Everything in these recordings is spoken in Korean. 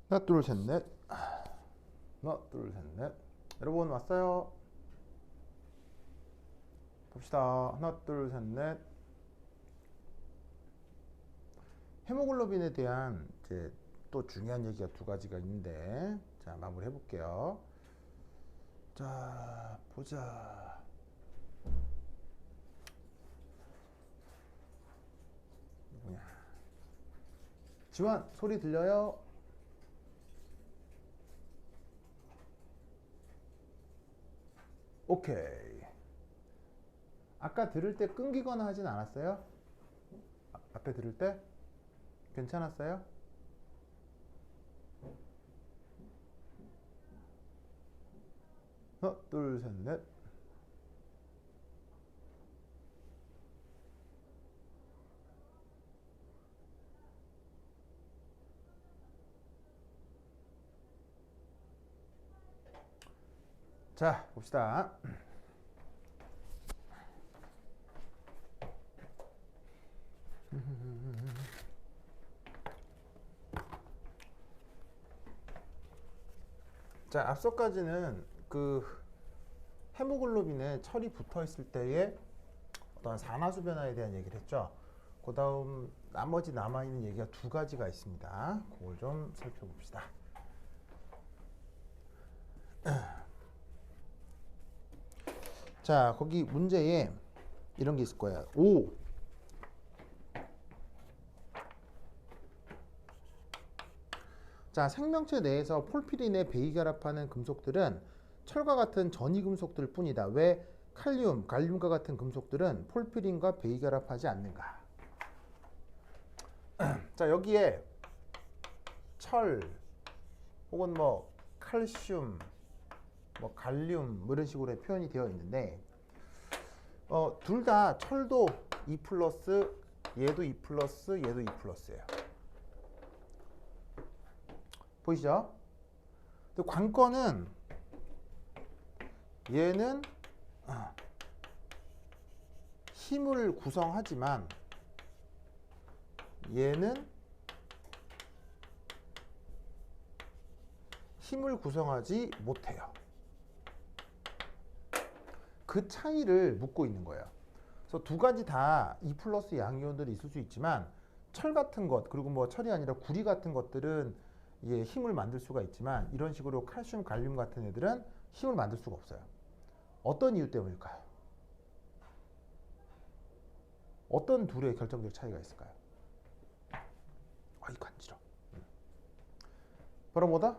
하나 둘 셋 넷. 하나 둘 셋 넷. 여러분 왔어요? 봅시다. 하나 둘 셋 넷. 헤모글로빈에 대한 이제 또 중요한 얘기가 두 가지가 있는데, 자 마무리 해볼게요. 자 보자. 누구냐? 지환 소리 들려요? 오케이. 아까 들을 때 끊기거나 하진 않았어요? 앞에 들을 때? 괜찮았어요? 하나 둘 셋 넷. 자 봅시다. 자 앞서까지는 그 헤모글로빈에 철이 붙어 있을 때의 어떤 산화수 변화에 대한 얘기를 했죠. 그 다음 나머지 남아있는 얘기가 두 가지가 있습니다. 그걸 좀 살펴봅시다. 자 거기 문제에 이런 게 있을 거예요. 5. 자 생명체 내에서 폴피린에 베이결합하는 금속들은 철과 같은 전이금속들 뿐이다. 왜 칼륨, 갈륨과 같은 금속들은 폴피린과 베이결합하지 않는가? 자 여기에 철 혹은 뭐 칼슘, 뭐 갈륨 뭐 이런 식으로 표현이 되어 있는데 둘 다 철도 2 플러스 얘도 2 플러스 얘도 2 플러스예요. 보이시죠? 근데 관건은 얘는 힘을 구성하지만 얘는 힘을 구성하지 못해요. 그 차이를 묻고 있는 거예요. 그래서 두 가지 다 2 플러스 양이온들이 있을 수 있지만 철 같은 것 그리고 뭐 철이 아니라 구리 같은 것들은 예, 힘을 만들 수가 있지만 이런 식으로 칼슘, 갈륨 같은 애들은 힘을 만들 수가 없어요. 어떤 이유 때문일까요? 어떤 둘의 결정적 차이가 있을까요? 이 간지러. 바로 뭐다?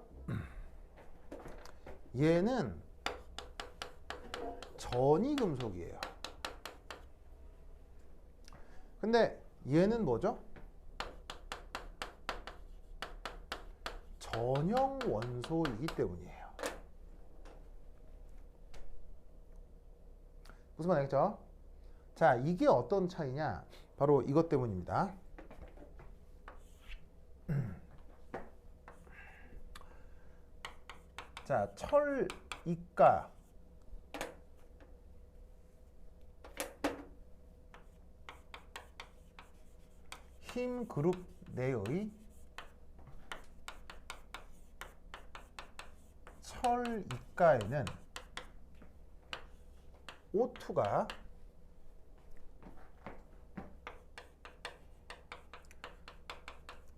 얘는 전이금속이에요. 근데 얘는 뭐죠? 전형 원소이기 때문이에요. 무슨 말 알겠죠? 자, 이게 어떤 차이냐? 바로 이것 때문입니다. 자, 철, 이가 힘 그룹 내의 철 이가에는 O2가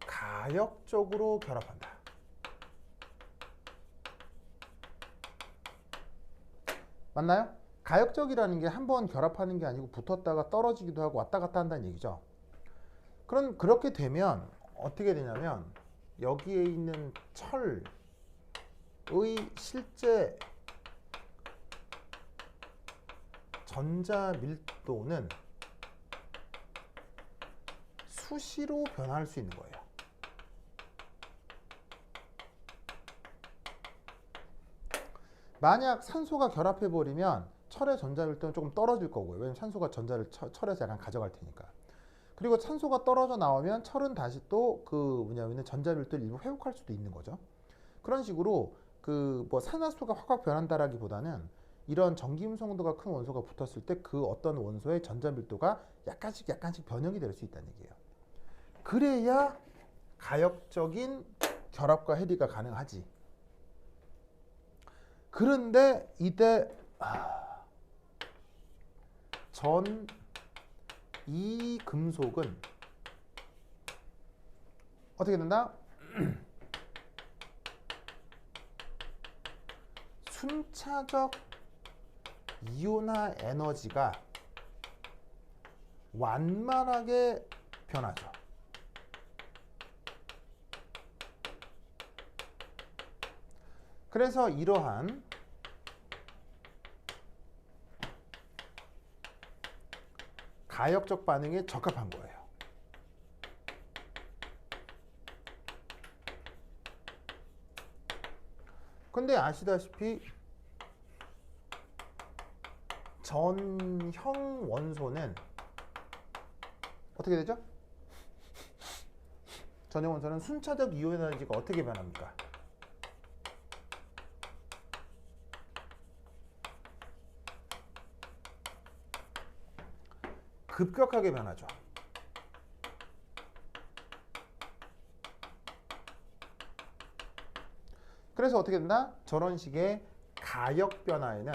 가역적으로 결합한다. 맞나요? 가역적이라는 게 한 번 결합하는 게 아니고 붙었다가 떨어지기도 하고 왔다 갔다 한다는 얘기죠. 그렇게 되면 어떻게 되냐면 여기에 있는 철의 실제 전자 밀도는 수시로 변할 수 있는 거예요. 만약 산소가 결합해버리면 철의 전자 밀도는 조금 떨어질 거고요. 왜냐면 산소가 전자를 철에서 약간 가져갈 테니까. 그리고 산소가 떨어져 나오면 철은 다시 또 그 뭐냐면 전자 밀도를 일부 회복할 수도 있는 거죠. 그런 식으로 그 뭐 산화수가 확 변한다라기보다는 이런 전기음성도가 큰 원소가 붙었을 때 그 어떤 원소의 전자 밀도가 약간씩 변형이 될 수 있다는 얘기예요. 그래야 가역적인 결합과 해리가 가능하지. 그런데 이때 전 이 금속은 어떻게 된다? 순차적 이온화 에너지가 완만하게 변하죠. 그래서 이러한 가역적 반응에 적합한 거예요. 근데 아시다시피 전형 원소는 어떻게 되죠? 전형 원소는 순차적 이온 에너지가 어떻게 변합니까? 급격하게 변하죠. 그래서 어떻게 된다? 저런 식의 가역 변화에는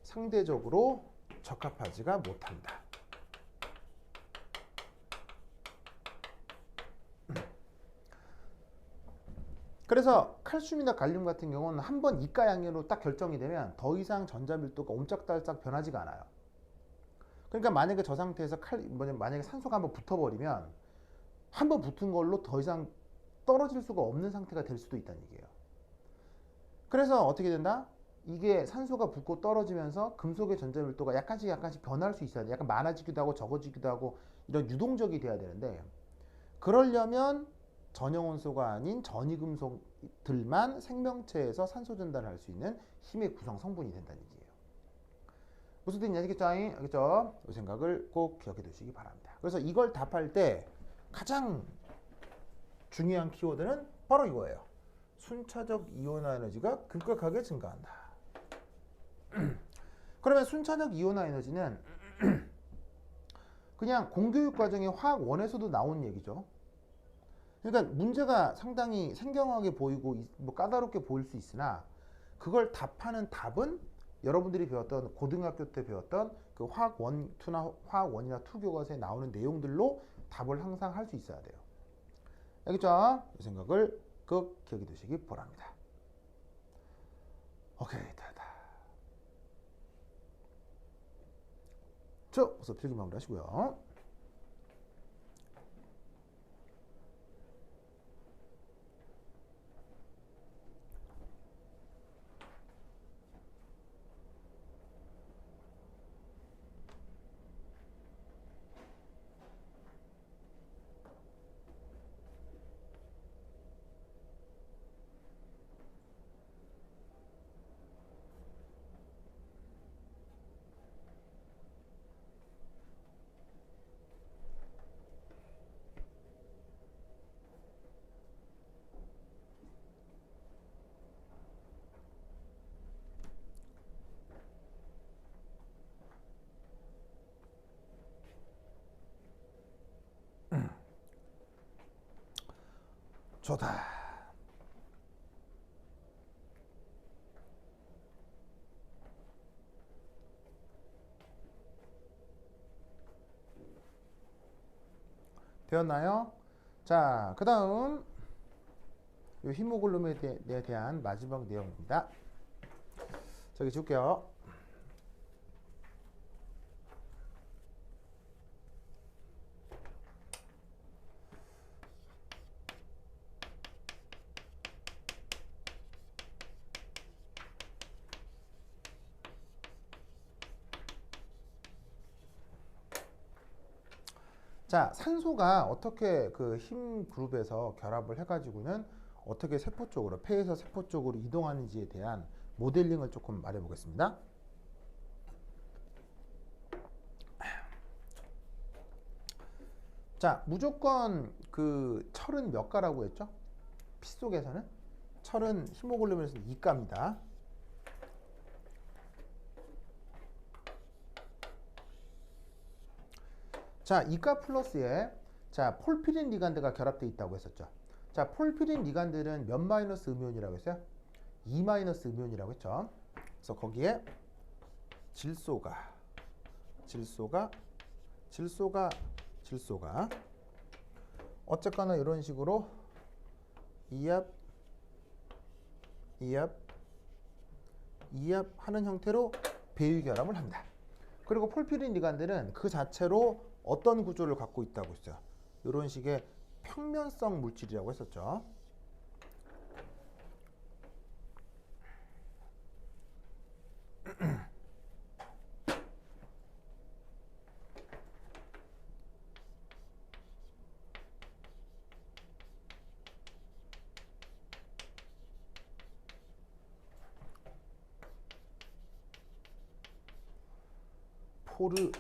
상대적으로 적합하지가 못한다. 그래서 칼슘이나 갈륨 같은 경우는 한번 이가 양면으로 딱 결정이 되면 더 이상 전자 밀도가 옴짝달싹 변하지가 않아요. 그러니까 만약에 저 상태에서 만약에 산소가 한번 붙어버리면 한번 붙은 걸로 더 이상 떨어질 수가 없는 상태가 될 수도 있다는 얘기예요. 그래서 어떻게 된다? 이게 산소가 붙고 떨어지면서 금속의 전자 밀도가 약간씩 변할 수 있어야 돼. 약간 많아지기도 하고 적어지기도 하고 이런 유동적이 돼야 되는데, 그러려면 전형 원소가 아닌 전이금속들만 생명체에서 산소 전달을 할 수 있는 힘의 구성 성분이 된다는 얘기예요. 무슨 뜻인지 아시겠죠? 알겠죠? 이 생각을 꼭 기억해 두시기 바랍니다. 그래서 이걸 답할 때 가장 중요한 키워드는 바로 이거예요. 순차적 이온화 에너지가 급격하게 증가한다. 그러면 순차적 이온화 에너지는 그냥 공교육 과정의 화학 원에서도 나온 얘기죠. 그러니까 문제가 상당히 생경하게 보이고 뭐 까다롭게 보일 수 있으나, 그걸 답하는 답은 여러분들이 배웠던 고등학교 때 배웠던 그 화학 1, 화학 1이나 2 교과서에 나오는 내용들로 답을 항상 할 수 있어야 돼요. 알겠죠? 이 생각을 꼭 기억해 두시기 바랍니다. 오케이, 다. 자, 어서 필기 마무리 하시고요. 좋다. 되었나요? 자, 그 다음 히모글로빈에 대한 마지막 내용입니다. 저기 줄게요. 자, 산소가 어떻게 그 힘 그룹에서 결합을 해가지고는 어떻게 세포 쪽으로, 폐에서 세포 쪽으로 이동하는지에 대한 모델링을 조금 말해 보겠습니다. 자, 무조건 그 철은 몇 가라고 했죠? 피 속에서는 철은 히모글로빈에서 2가입니다. 자, 2가 플러스에 자, 폴피린 리간드가 결합되어 있다고 했었죠. 자, 폴피린 리간드는 몇 마이너스 음이온이라고 했어요? 2 마이너스 음이온이라고 했죠. 그래서 거기에 질소가 어쨌거나 이런 식으로 이압 하는 형태로 배위 결합을 합니다. 그리고 폴피린 리간드는 그 자체로 어떤 구조를 갖고 있다고 했어요? 이런 식의 평면성 물질이라고 했었죠. 포르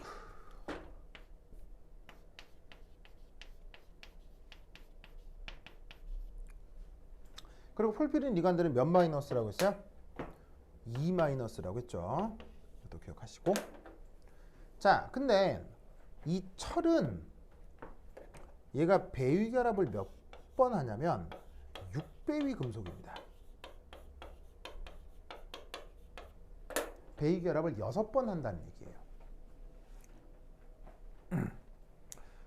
그리고 폴피린 리간드는 몇 마이너스라고 했어요? 2 마이너스라고 했죠. 이것도 기억하시고. 자, 근데 이 철은 얘가 배위 결합을 몇 번 하냐면 6배위 금속입니다. 배위 결합을 6번 한다는 얘기예요.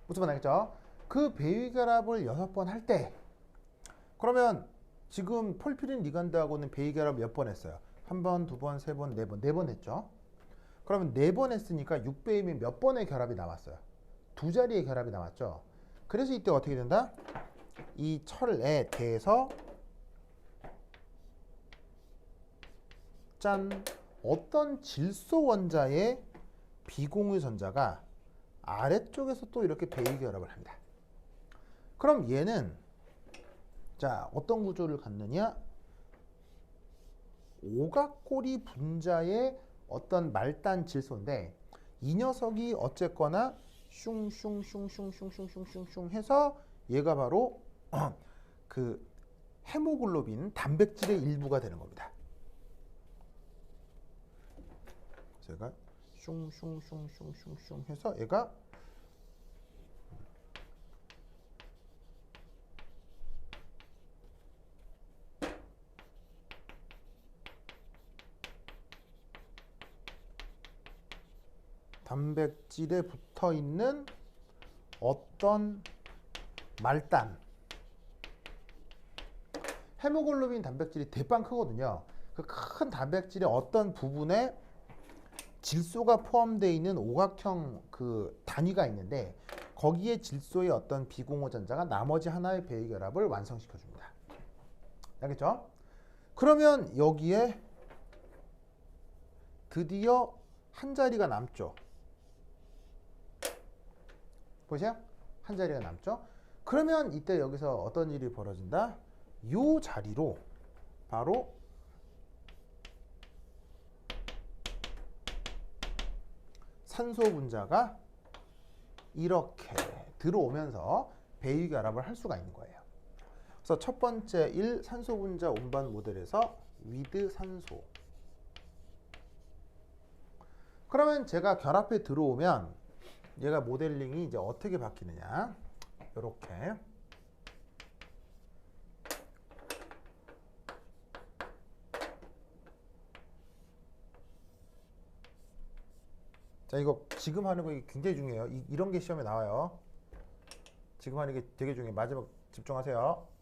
무슨 말 알겠죠? 그 배위 결합을 6번 할 때 그러면 지금 폴피린 리간드하고는 배위 결합 몇 번 했어요? 한 번, 두 번, 세 번, 네 번, 4번 했죠? 그러면 4번 했으니까 6배이면 몇 번의 결합이 남았어요? 2자리의 결합이 남았죠? 그래서 이때 어떻게 된다? 이 철에 대해서 짠! 어떤 질소 원자의 비공유 전자가 아래쪽에서 또 이렇게 배위 결합을 합니다. 그럼 얘는 자, 어떤 구조를 갖느냐? 오각고리 분자의 어떤 말단 질소인데 이 녀석이 어쨌거나 슝슝슝슝슝슝슝슝 해서 얘가 바로 그 헤모글로빈 단백질의 일부가 되는 겁니다. 제가 슝슝슝슝슝슝 해서 얘가 단백질에 붙어 있는 어떤 말단 헤모글로빈 단백질이 대빵 크거든요. 그 큰 단백질의 어떤 부분에 질소가 포함되어 있는 오각형 그 단위가 있는데 거기에 질소의 어떤 비공유 전자가 나머지 하나의 배위 결합을 완성시켜 줍니다. 알겠죠? 그러면 여기에 드디어 한 자리가 남죠. 보세요. 한 자리가 남죠. 그러면 이때 여기서 어떤 일이 벌어진다? 이 자리로 바로 산소 분자가 이렇게 들어오면서 배위 결합을 할 수가 있는 거예요. 그래서 첫 번째 1 산소 분자 운반 모델에서 위드 산소. 그러면 제가 결합에 들어오면 얘가 모델링이 이제 어떻게 바뀌느냐? 이렇게. 자, 이거 지금 하는 거 굉장히 중요해요. 이런 게 시험에 나와요. 지금 하는 게 되게 중요해요. 마지막 집중하세요.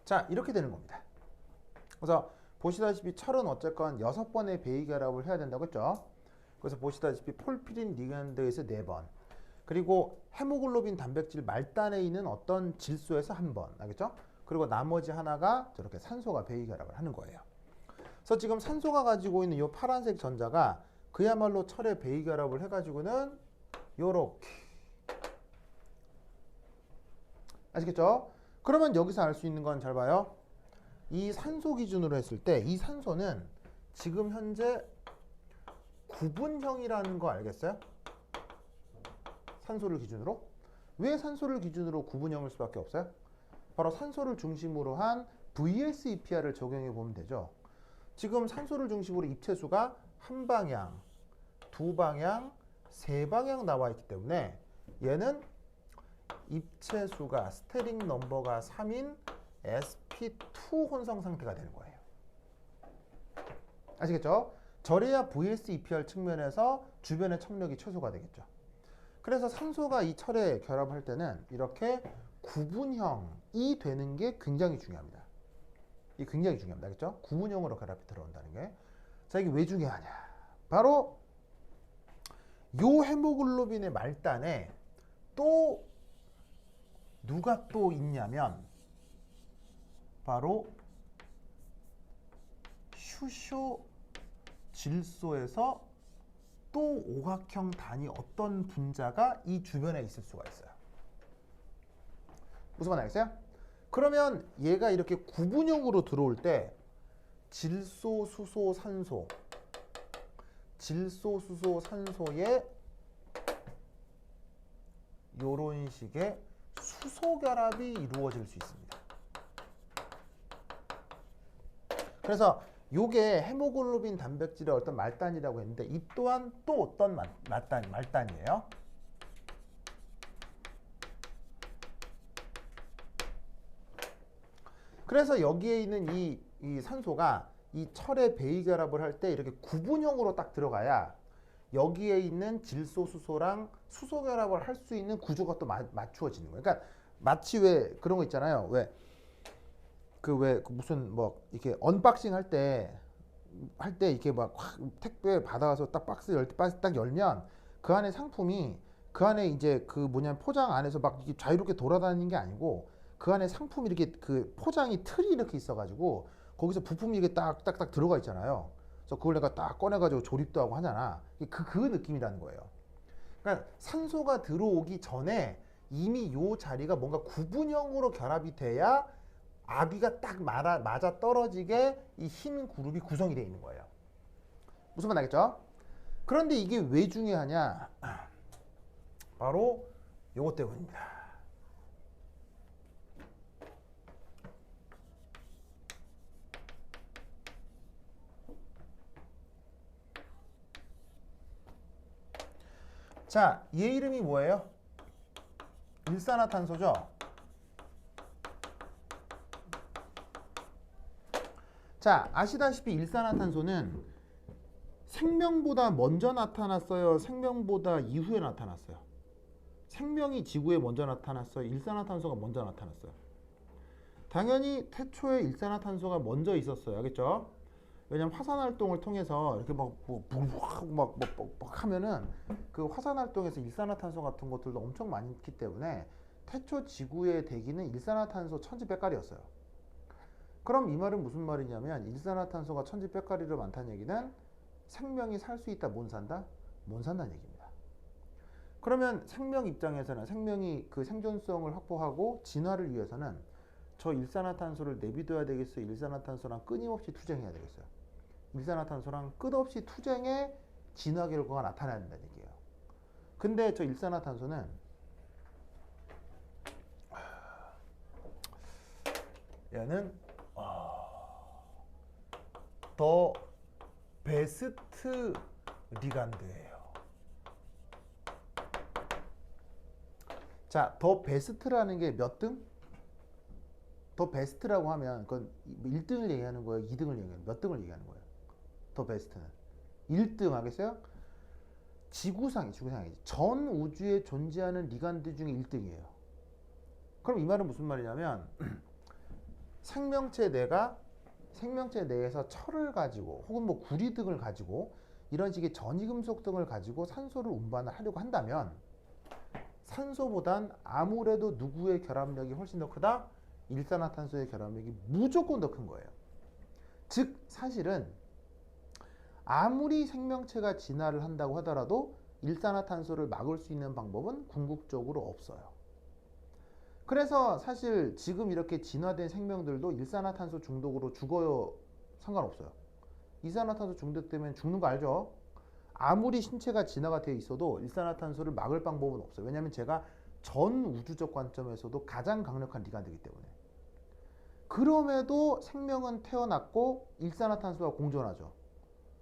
자, 이렇게 되는 겁니다. 그래서 보시다시피 철은 어쨌건 6번의 배위 결합을 해야 된다고 했죠. 그래서 보시다시피 폴피린 리간드에서 4번, 그리고 헤모글로빈 단백질 말단에 있는 어떤 질소에서 1번, 알겠죠? 그리고 나머지 하나가 저렇게 산소가 배기결합을 하는 거예요. 그래서 지금 산소가 가지고 있는 이 파란색 전자가 그야말로 철의 배기결합을 해가지고는 요렇게, 아시겠죠? 그러면 여기서 알 수 있는 건 잘 봐요. 이 산소 기준으로 했을 때 이 산소는 지금 현재 구분형이라는 거 알겠어요? 산소를 기준으로. 왜 산소를 기준으로 구분형일 수밖에 없어요? 바로 산소를 중심으로 한 VSEPR을 적용해 보면 되죠. 지금 산소를 중심으로 입체수가 한 방향, 두 방향, 세 방향 나와 있기 때문에 얘는 입체수가 스테링 넘버가 3인 sp2 혼성 상태가 되는 거예요. 아시겠죠? 저래야 VSEPR 측면에서 주변의 척력이 최소가 되겠죠. 그래서 산소가 이 철에 결합할 때는 이렇게 구분형이 되는 게 굉장히 중요합니다. 이게 굉장히 중요합니다. 알겠죠? 구분형으로 결합이 들어온다는 게. 자, 이게 왜 중요하냐? 바로 요 헤모글로빈의 말단에 또 누가 또 있냐면 바로 휴쇼 질소에서 또 오각형 단위 어떤 분자가 이 주변에 있을 수가 있어요. 무슨 말 알겠어요? 그러면 얘가 이렇게 구분형으로 들어올 때 질소, 수소, 산소, 질소, 수소, 산소에 이런 식의 수소 결합이 이루어질 수 있습니다. 그래서 요게 헤모글로빈 단백질의 어떤 말단이라고 했는데 이 또한 또 어떤 말단이에요. 그래서 여기에 있는 이 산소가 이 철의 배기결합을 할 때 이렇게 구분형으로 딱 들어가야 여기에 있는 질소, 수소랑 수소 결합을 할 수 있는 구조가 또 맞추어지는 거예요. 그러니까 마치 왜 그런 거 있잖아요. 왜 무슨 뭐 이렇게 언박싱 할 때 이렇게 막 확 택배 받아와서 딱 박스 딱 열면 그 안에 상품이 그 안에 이제 그 뭐냐면 포장 안에서 막 이렇게 자유롭게 돌아다니는 게 아니고 그 안에 상품이 이렇게 그 포장이 틀이 이렇게 있어가지고 거기서 부품이 이렇게 딱딱딱 들어가 있잖아요. 그래서 그걸 내가 딱 꺼내가지고 조립도 하고 하잖아. 그 느낌이라는 거예요. 그러니까 산소가 들어오기 전에 이미 요 자리가 뭔가 구분형으로 결합이 돼야 아귀가 딱 맞아 떨어지게 이 흰 그룹이 구성이 되어 있는 거예요. 무슨 말 알겠죠? 그런데 이게 왜 중요하냐? 바로 요것 때문입니다. 자, 얘 이름이 뭐예요? 일산화탄소죠? 자, 아시다시피 일산화탄소는 생명보다 먼저 나타났어요? 생명보다 이후에 나타났어요? 생명이 지구에 먼저 나타났어요? 일산화탄소가 먼저 나타났어요? 당연히 태초에 일산화탄소가 먼저 있었어요. 알겠죠? 왜냐면 화산 활동을 통해서 이렇게 막 하면은 그 화산 활동에서 일산화탄소 같은 것들도 엄청 많기 때문에 태초 지구의 대기는 일산화탄소 천지백깔이었어요. 그럼 이 말은 무슨 말이냐면 일산화탄소가 천지백깔이로 많다는 얘기는 생명이 살 수 있다, 못 산다? 못 산다는 얘기입니다. 그러면 생명 입장에서는 생명이 그 생존성을 확보하고 진화를 위해서는 저 일산화탄소를 내비둬야 되겠어요? 일산화탄소랑 끊임없이 투쟁해야 되겠어요? 일산화탄소랑 끝없이 투쟁의 진화 결과가 나타나야 된다는 얘기예요. 근데 저 일산화탄소는 얘는 더 베스트 리간드예요. 자, 더 베스트라는 게 몇 등? 더 베스트라고 하면 그건 1등을 얘기하는 거예요? 2등을 얘기하는 거예요? 몇 등을 얘기하는 거예요? 더 베스트는 1등 하겠어요? 지구상이지. 전 우주에 존재하는 리간드 중에 1등이에요. 그럼 이 말은 무슨 말이냐면 생명체 내에서 철을 가지고 혹은 뭐 구리 등을 가지고 이런 식의 전이금속 등을 가지고 산소를 운반을 하려고 한다면 산소보단 아무래도 누구의 결합력이 훨씬 더 크다? 일산화탄소의 결합력이 무조건 더 큰 거예요. 즉 사실은 아무리 생명체가 진화를 한다고 하더라도 일산화탄소를 막을 수 있는 방법은 궁극적으로 없어요. 그래서 사실 지금 이렇게 진화된 생명들도 일산화탄소 중독으로 죽어요. 상관없어요. 일산화탄소 중독되면 죽는 거 알죠? 아무리 신체가 진화가 되어 있어도 일산화탄소를 막을 방법은 없어요. 왜냐하면 제가 전 우주적 관점에서도 가장 강력한 리간드이기 때문에. 그럼에도 생명은 태어났고 일산화탄소와 공존하죠.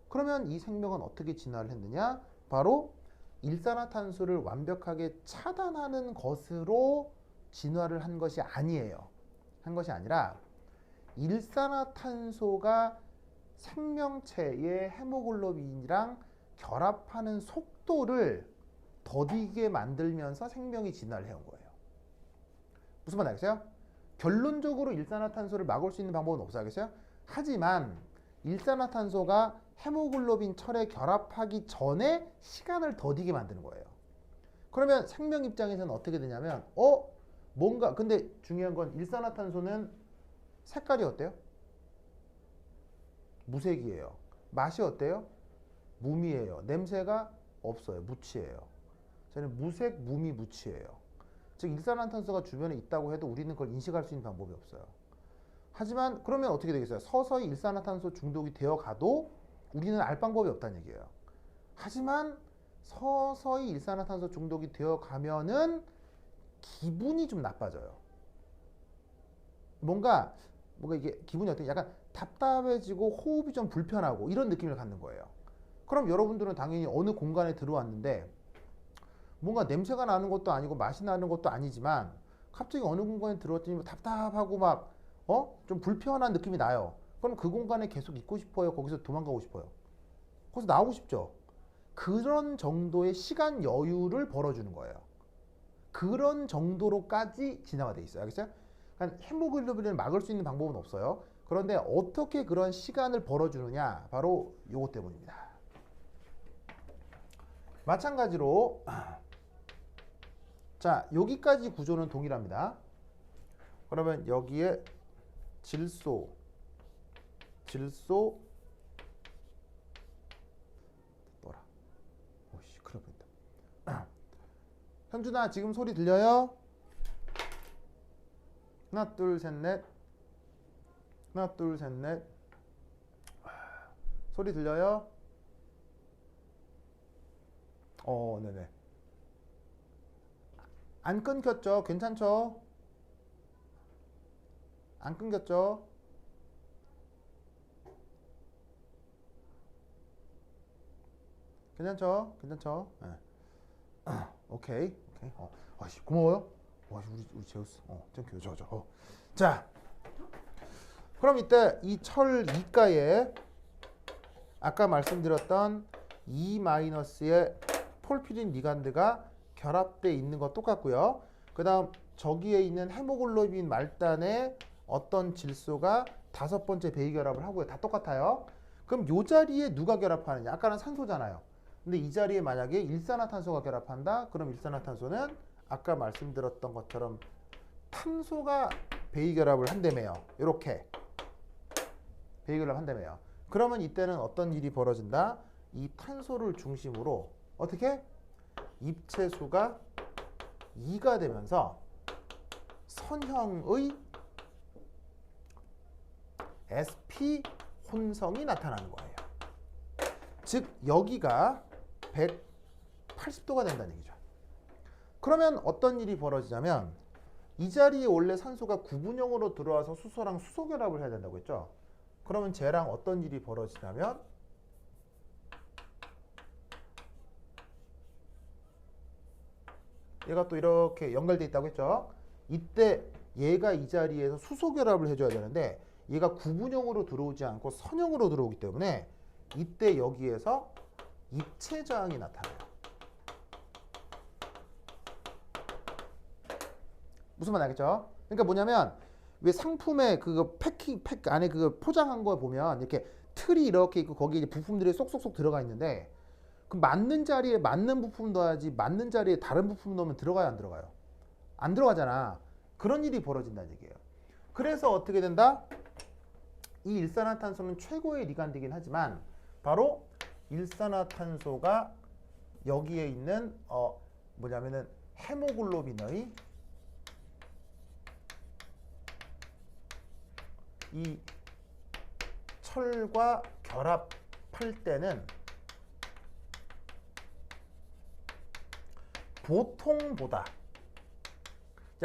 그러면 이 생명은 어떻게 진화를 했느냐? 바로 일산화탄소를 완벽하게 차단하는 것으로 진화를 한 것이 아니에요. 한 것이 아니라 일산화탄소가 생명체의 헤모글로빈이랑 결합하는 속도를 더디게 만들면서 생명이 진화를 해온 거예요. 무슨 말 알겠어요? 결론적으로 일산화탄소를 막을 수 있는 방법은 없어 알겠어요? 하지만 일산화탄소가 헤모글로빈 철에 결합하기 전에 시간을 더디게 만드는 거예요. 그러면 생명 입장에서는 어떻게 되냐면 뭔가 근데 중요한 건 일산화탄소는 색깔이 어때요? 무색이에요. 맛이 어때요? 무미예요. 냄새가 없어요. 무취예요. 저는 무색, 무미, 무취예요. 즉 일산화탄소가 주변에 있다고 해도 우리는 그걸 인식할 수 있는 방법이 없어요. 하지만 그러면 어떻게 되겠어요? 서서히 일산화탄소 중독이 되어 가도 우리는 알 방법이 없다는 얘기예요. 하지만 서서히 일산화탄소 중독이 되어 가면은 기분이 좀 나빠져요. 뭔가 이게 기분이 어떻게 약간 답답해지고 호흡이 좀 불편하고 이런 느낌을 갖는 거예요. 그럼 여러분들은 당연히 어느 공간에 들어왔는데 뭔가 냄새가 나는 것도 아니고 맛이 나는 것도 아니지만 갑자기 어느 공간에 들어왔더니 답답하고 막 좀 불편한 느낌이 나요. 그럼 그 공간에 계속 있고 싶어요? 거기서 도망가고 싶어요? 거기서 나오고 싶죠? 그런 정도의 시간 여유를 벌어주는 거예요. 그런 정도로까지 진화가 돼 있어요. 알겠어요? 그러니까 헤모글로빈을 막을 수 있는 방법은 없어요. 그런데 어떻게 그런 시간을 벌어주느냐? 바로 요것 때문입니다. 마찬가지로 자 여기까지 구조는 동일합니다. 그러면 여기에 질소 뭐라 오씨 큰일 났다. 현준아 지금 소리 들려요? 하나 둘 셋 넷 하나 둘 셋 넷 소리 들려요? 네네. 안 끊겼죠? 괜찮죠? 안 끊겼죠? 괜찮죠? 괜찮죠? 네. 오케이. 아씨 고마워요. 우리 제우스. 좀 교조죠. 자, 그럼 이때 이 철 2가에 아까 말씀드렸던 E-의 폴피린 리간드가 결합되어 있는 거 똑같고요. 그 다음 저기에 있는 헤모글로빈 말단에 어떤 질소가 5번째 베이결합을 하고요. 다 똑같아요. 그럼 이 자리에 누가 결합하느냐? 아까는 산소잖아요. 근데 이 자리에 만약에 일산화탄소가 결합한다? 그럼 일산화탄소는 아까 말씀드렸던 것처럼 탄소가 베이결합을 한다며요. 이렇게 베이결합 한다며요. 그러면 이때는 어떤 일이 벌어진다? 이 탄소를 중심으로 어떻게? 입체수가 2가 되면서 선형의 sp 혼성이 나타나는 거예요. 즉 여기가 180도가 된다는 얘기죠. 그러면 어떤 일이 벌어지냐면 이 자리에 원래 산소가 구분형으로 들어와서 수소랑 수소 결합을 해야 된다고 했죠. 그러면 쟤랑 어떤 일이 벌어지냐면 얘가 또 이렇게 연결돼 있다고 했죠. 이때 얘가 이 자리에서 수소 결합을 해줘야 되는데 얘가 구분형으로 들어오지 않고 선형으로 들어오기 때문에 이때 여기에서 입체 저항이 나타나요. 무슨 말 알겠죠? 그러니까 뭐냐면 왜 상품에 그거 팩 안에 그거 포장한 거 보면 이렇게 틀이 이렇게 있고 거기에 이제 부품들이 쏙쏙쏙 들어가 있는데 그 맞는 자리에 맞는 부품 넣어야지 맞는 자리에 다른 부품 넣으면 들어가요 안 들어가요? 안 들어가잖아. 그런 일이 벌어진다는 얘기예요. 그래서 어떻게 된다? 이 일산화탄소는 최고의 리간드이긴 하지만 바로 일산화탄소가 여기에 있는 뭐냐면은 헤모글로빈의 이 철과 결합할 때는 보통보다,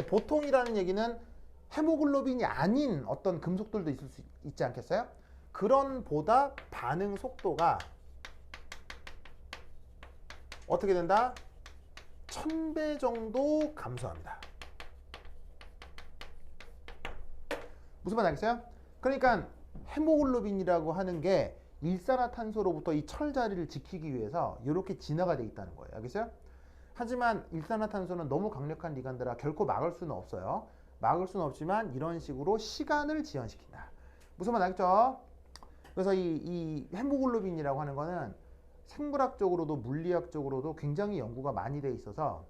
보통이라는 얘기는 헤모글로빈이 아닌 어떤 금속들도 있을 수 있지 않겠어요? 그런 보다 반응 속도가 어떻게 된다? 1000배 정도 감소합니다. 무슨 말 알겠어요? 그러니까 헤모글로빈이라고 하는 게 일산화탄소로부터 이 철 자리를 지키기 위해서 이렇게 진화가 되어 있다는 거예요. 알겠어요? 하지만 일산화탄소는 너무 강력한 리간드라 결코 막을 수는 없어요. 막을 수는 없지만 이런 식으로 시간을 지연시킨다. 무슨 말 알겠죠? 그래서 이 헤모글로빈이라고 하는 거는 생물학적으로도 물리학적으로도 굉장히 연구가 많이 돼 있어서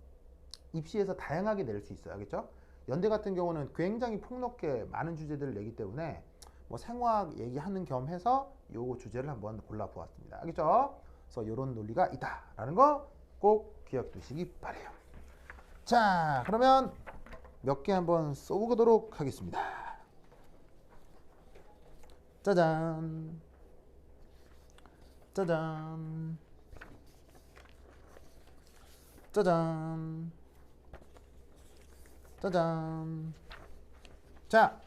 입시에서 다양하게 낼 수 있어요. 알겠죠? 연대 같은 경우는 굉장히 폭넓게 많은 주제들을 내기 때문에 뭐 생화학 얘기하는 겸 해서 요 주제를 한번 골라보았습니다. 알겠죠? 그래서 이런 논리가 있다라는 거 꼭 기억두시기 바래요. 자, 그러면 몇 개 한번 써보도록 하겠습니다. 짜잔, 짜잔, 짜잔, 짜잔. 자,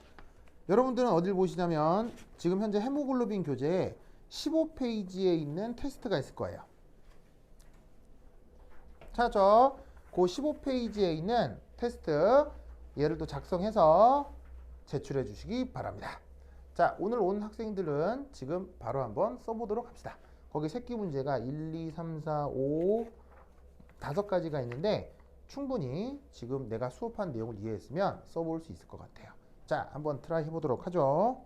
여러분들은 어딜 보시냐면 지금 현재 헤모글로빈 교재에 15페이지에 있는 테스트가 있을 거예요. 찾았죠? 그 15페이지에 있는 테스트 얘를 또 작성해서 제출해 주시기 바랍니다. 자, 오늘 온 학생들은 지금 바로 한번 써보도록 합시다. 거기 새끼 문제가 1, 2, 3, 4, 5 5가지가 있는데 충분히 지금 내가 수업한 내용을 이해했으면 써볼 수 있을 것 같아요. 자, 한번 트라이 해보도록 하죠.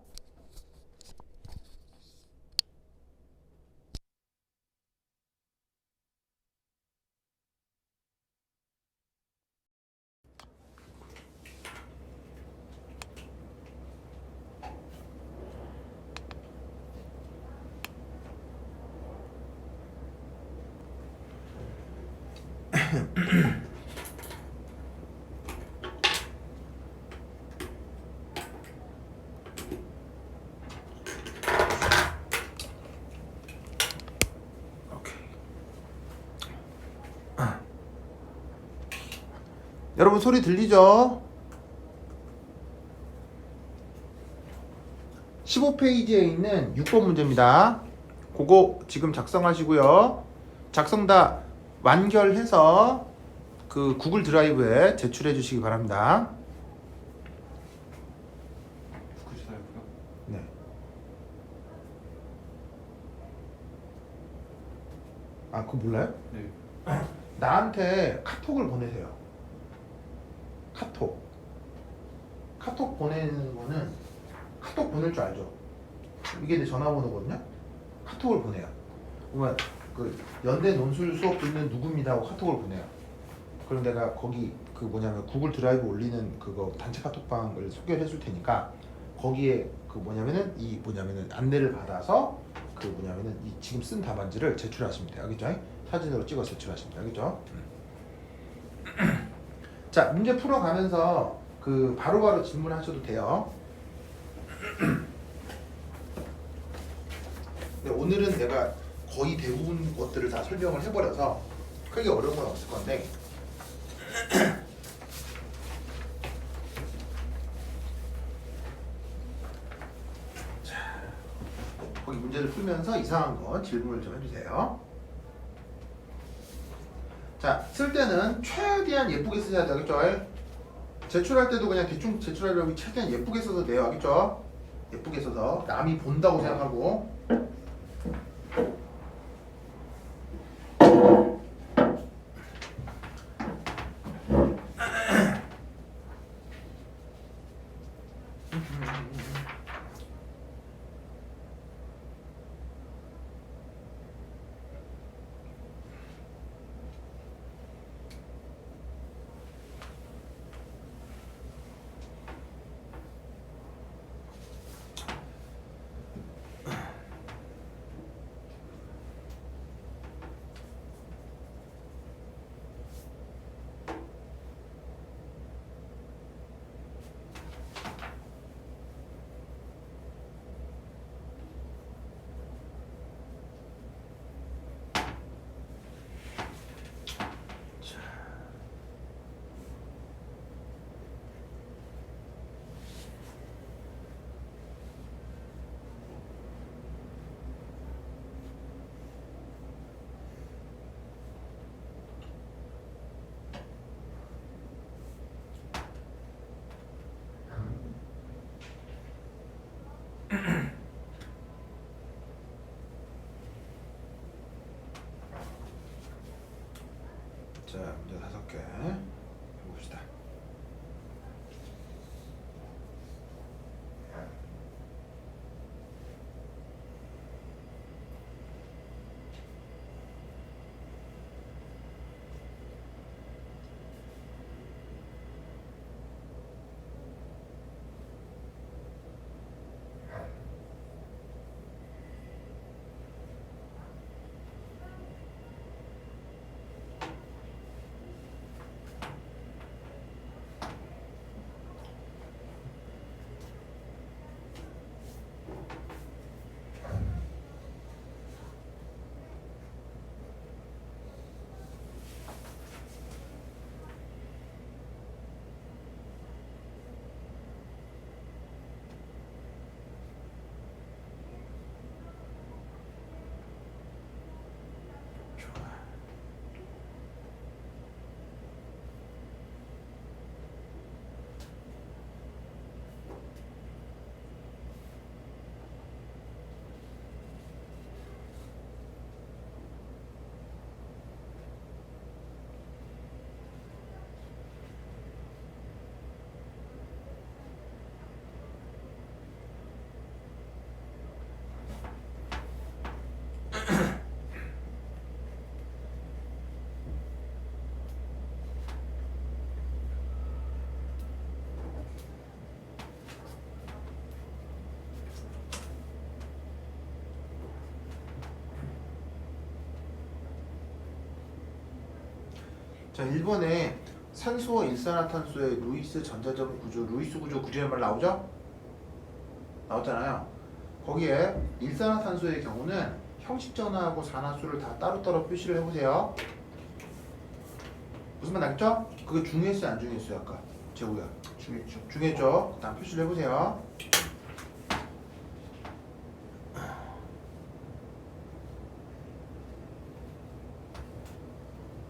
여러분 소리 들리죠? 15페이지에 있는 6번 문제입니다. 그거 지금 작성하시고요. 작성 다 완결해서 그 구글 드라이브에 제출해 주시기 바랍니다. 구글 드라이브요? 네. 아, 그거 몰라요? 네. 나한테 카톡을 보내세요. 카톡 보내는 거는 카톡 보낼 줄 알죠? 이게 내 전화번호거든요. 카톡을 보내요. 그러면 그 연대 논술 수업 듣는 누구입니다 하고 카톡을 보내요. 그럼 내가 거기 그 뭐냐면 구글 드라이브 올리는 그거 단체 카톡방을 소개를 해줄 테니까 거기에 그 뭐냐면은 이 뭐냐면은 안내를 받아서 그 뭐냐면은 이 지금 쓴 답안지를 제출하시면 돼요. 알겠죠? 사진으로 찍어 제출하시면 돼요. 알겠죠? 자, 문제 풀어가면서 그 바로바로 질문하셔도 돼요. 근데 오늘은 내가 거의 대부분 것들을 다 설명을 해버려서 크게 어려운 건 없을 건데 자, 거기 문제를 풀면서 이상한 거 질문을 좀 해주세요. 자, 쓸 때는 최대한 예쁘게 쓰셔야 되겠죠? 제출할 때도 그냥 대충 제출하려고 최대한 예쁘게 써서 돼요. 알겠죠? 예쁘게 써서 남이 본다고 생각하고. 자, 문제 5개 해봅시다. 자, 1번에 산소와 일산화탄소의 루이스 전자점 구조, 루이스 구조 구조의 말 나오죠? 나왔잖아요. 거기에 일산화탄소의 경우는 형식 전화하고 산화수를 다 따로따로 표시를 해보세요. 무슨 말 나겠죠? 그거 중요했어요, 안 중요했어요? 아까 재우야 중했죠. 중요했죠? 일단 표시를 해보세요.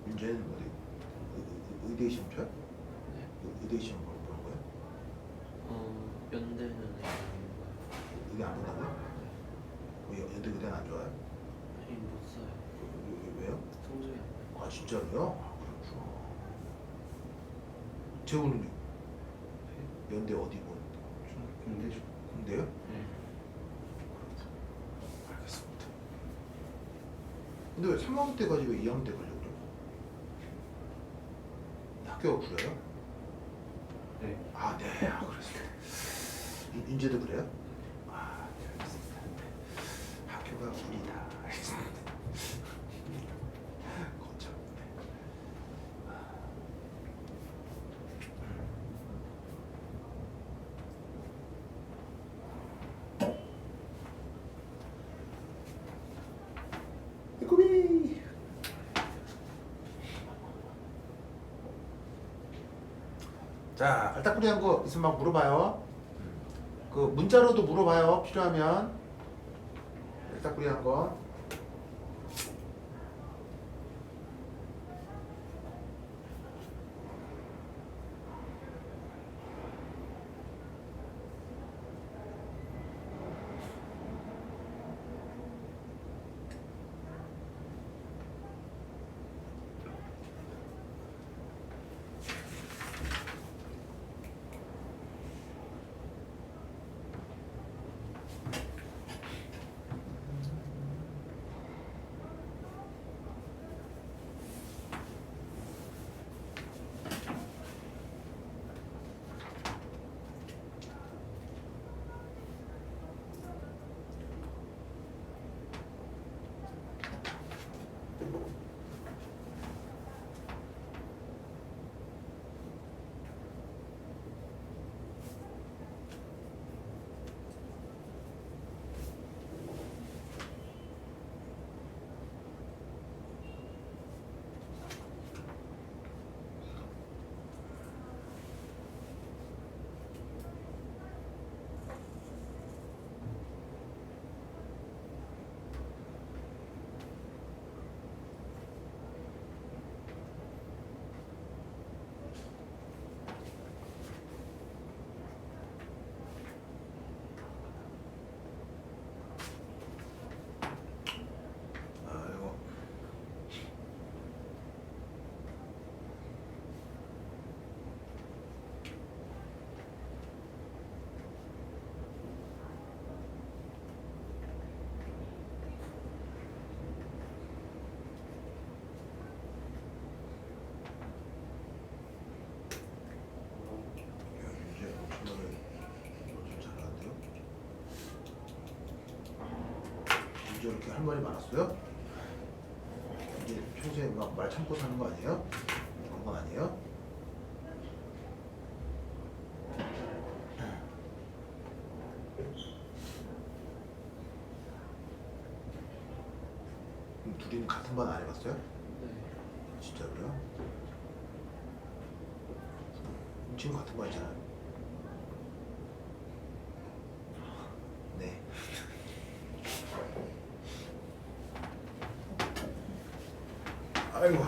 문제는 어디? 의대 시험 쳐요? 네. 의대 시험 보는 거예요? 연대는 아닌 거예요. 의대 안 본다고요? 왜 의대는 안 좋아요? 아니 못 써요. 왜요? 성적이 안 나요. 아 진짜로요? 아, 그렇구나. 재우는요? 연대 어디 본? 공대죠. 공대요? 네. 알겠습니다. 근데 왜 3학년 때 가지고 2학년 때 가려고 그래요? 학교가 구려요? 네. 아, 네. 아, 그렇습니다. 인제도 그래요? 아, 네, 알겠습니다. 학교가 구리다. 알겠습니다. 거참. 꾸비. 자, 알딱구리한 거 있으면 막 물어봐요. 그 문자로도 물어봐요. 필요하면. 알딱구리한 거. 이렇게 할 말이 많았어요? 이제 평소에 막 말 참고 사는 거 아니에요? 그런 건 아니에요? 그럼 둘이는 같은 반 안 해봤어요? 네. 진짜로요? 지금 같은 반이잖아요. 네. 아이고. 아이고.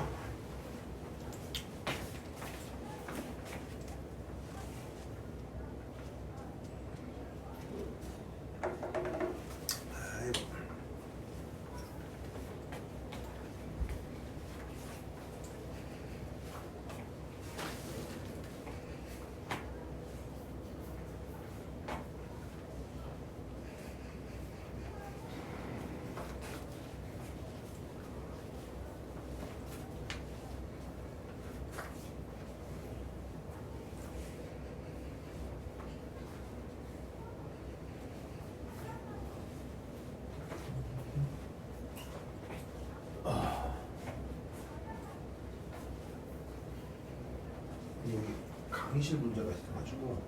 여기 강의실 문제가 있어가지고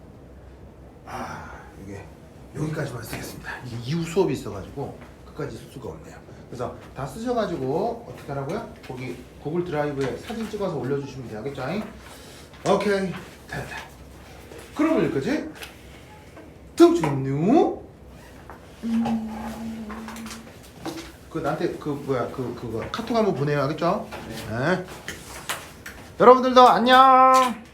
이게 여기까지만 쓰겠습니다. 이게 이후 수업이 있어가지고 끝까지 쓸 수가 없네요. 그래서 다 쓰셔가지고 어떻게 하라고요? 거기 구글 드라이브에 사진 찍어서 올려주시면 되겠죠? 오케이 됐다. 그러면 여기까지 등준유 그 나한테 그거 카톡 한번 보내요. 알겠죠? 네. 여러분들도 안녕.